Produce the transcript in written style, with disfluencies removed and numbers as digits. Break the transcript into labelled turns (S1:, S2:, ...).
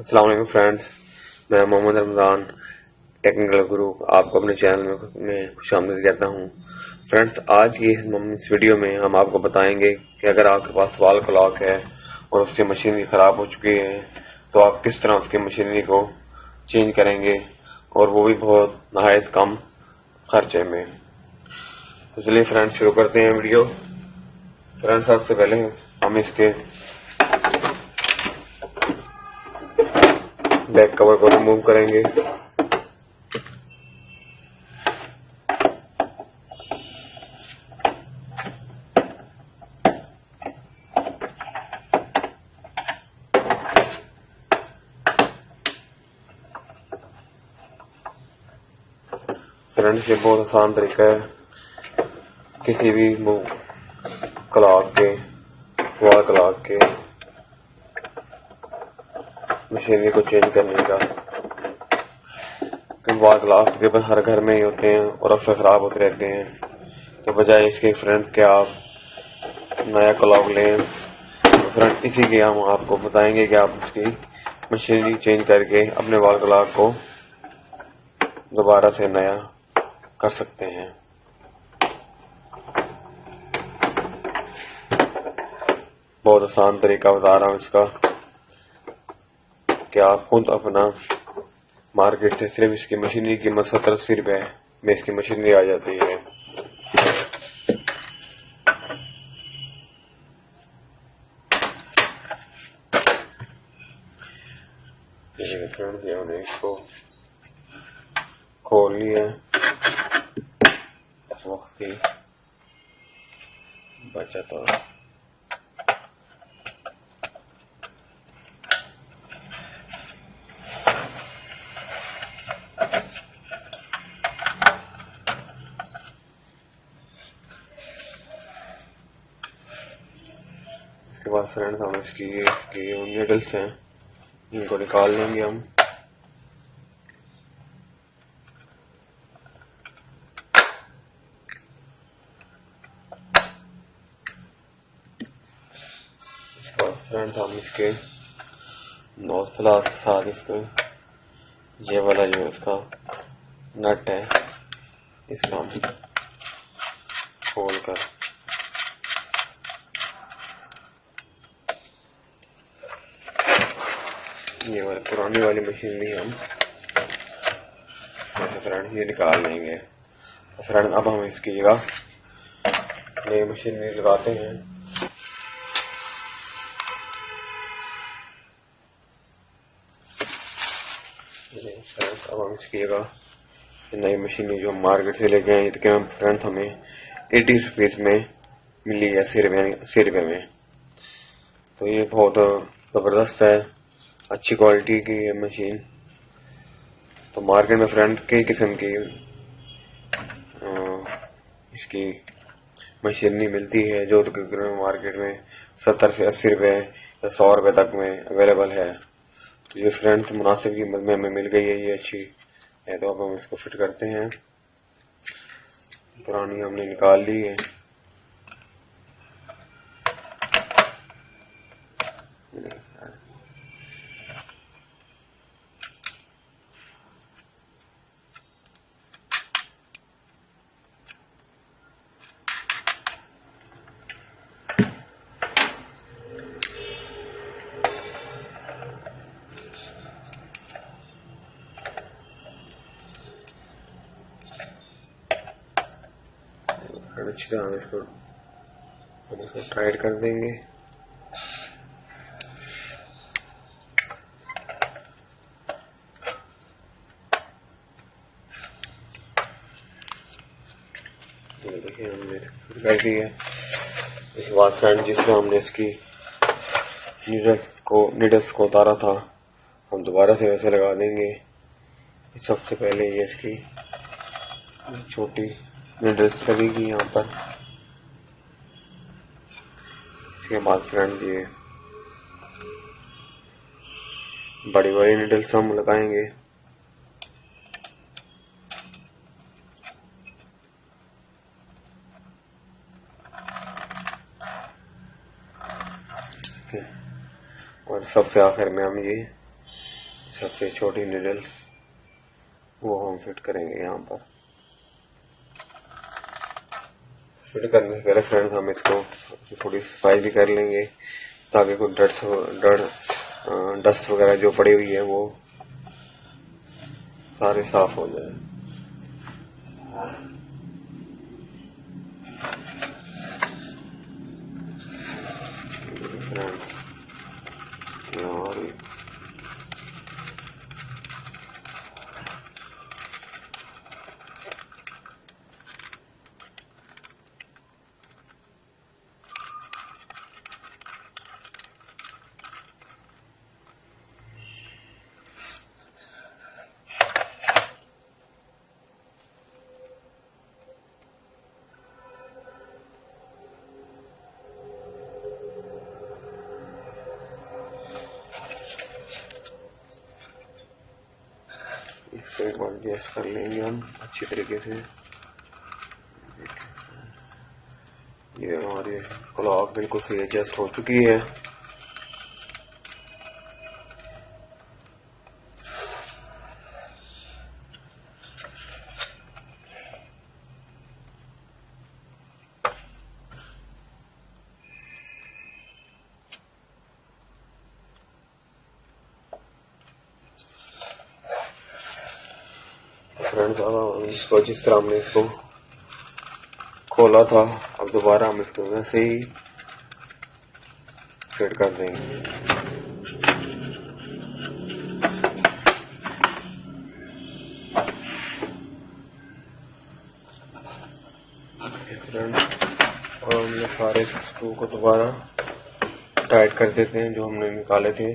S1: अस्सलाम वालेकुम फ्रेंड्स, मैं मोहम्मद रमज़ान टेक्निकल गुरु आपको अपने चैनल में खुशामदीद कहता हूँ। फ्रेंड्स, आज की इस वीडियो में हम आपको बताएंगे कि अगर आपके पास वॉल क्लॉक है और उसकी मशीनरी ख़राब हो चुकी है तो आप किस तरह उसकी मशीनरी को चेंज करेंगे, और वो भी बहुत नहायत कम खर्चे में। तो चलिए फ्रेंड्स, शुरू करते हैं वीडियो। फ्रेंड्स, सबसे पहले हम इसके बैक कवर को रिमूव करेंगे। फ्रेंड्स, ये बहुत आसान तरीका है किसी भी क्लॉक के वॉल क्लॉक के मशीनरी को चेंज करने का। वॉल क्लॉक के हर घर में ही होते हैं और अक्सर खराब होते रहते हैं, तो बजाय इसके फ्रेंड्स के आप नया क्लॉक लें। तो फ्रेंड, इसी के हम आपको बताएंगे कि आप उसकी मशीनरी चेंज करके अपने वॉल क्लॉक को दोबारा से नया कर सकते हैं। बहुत आसान तरीका बता रहा हूँ इसका, कि आप खुद अपना मार्केट से सिर्फ इसकी मशीनरी की कीमत 70-80 रुपए में इसकी मशीनरी आ जाती है। हमने इसको खोल लिया, वक्त की बचत हो। इसके बाद फ्रेंड्स, हम इसकी नीडल्स हैं, इनको निकाल लेंगे हम। इसके बाद फ्रेंड्स, हम इसके नोज प्लास के साथ इसको ये वाला जो इसका नट है इसको हम खोल कर ये वाली पुरानी वाली मशीनरी हम फ्रेंड ये निकाल लेंगे। तो फ्रेंड, अब हम इसकी जगह नई मशीनरी लगाते हैं। अब हम इसकी जगह नई मशीनरी जो हम मार्केट से लेके आए, तकरीबन फ्रेंड्स हमें 80 रुपीज में मिली है, 80 रुपये में। तो ये बहुत जबरदस्त है, अच्छी क्वालिटी की है मशीन। तो मार्केट में फ्रेंड कई किस्म की इसकी मशीनरी मिलती है, जो तकरीबन मार्केट में 70 से 80 रुपये या 100 रुपये तक में अवेलेबल है। तो ये फ्रेंड्स मुनासिब कीमत में हमें मिल गई है, ये अच्छी है। तो अब हम इसको फिट करते हैं। पुरानी हमने निकाल ली है। अच्छी तरह हम इसको टाइट कर देंगे। ये देखिए, हमने कर दी है। इसके बाद फ्रेंड, जिसमें हमने इसकी नीडल्स को उतारा था, हम दोबारा से वैसे लगा देंगे। सबसे पहले ये इसकी छोटी नीडल्स लगेगी यहाँ पर। इसके बाद फ्रेंड, ये बड़ी बड़ी नीडल्स हम लगाएंगे। और सबसे आखिर में हम ये सबसे छोटी नीडल वो हम फिट करेंगे यहाँ पर। फिट करने से पहले फ्रेंड्स हम इसको थोड़ी सफाई भी कर लेंगे ताकि कोई डस्ट वगैरह जो पड़ी हुई है वो सारे साफ हो जाए। इसको एक बार एडजस्ट कर लेंगे हम अच्छी तरीके से। ये हमारी क्लॉक बिल्कुल सही एडजस्ट हो चुकी है। फ्रेंड्स अब इसको जिस तरह हमने इसको खोला था अब दोबारा हम इसको वैसे ही फिट कर देंगे। फ्रेंड्स और हमने सारे स्क्रू को दोबारा टाइट कर देते हैं जो हमने निकाले थे।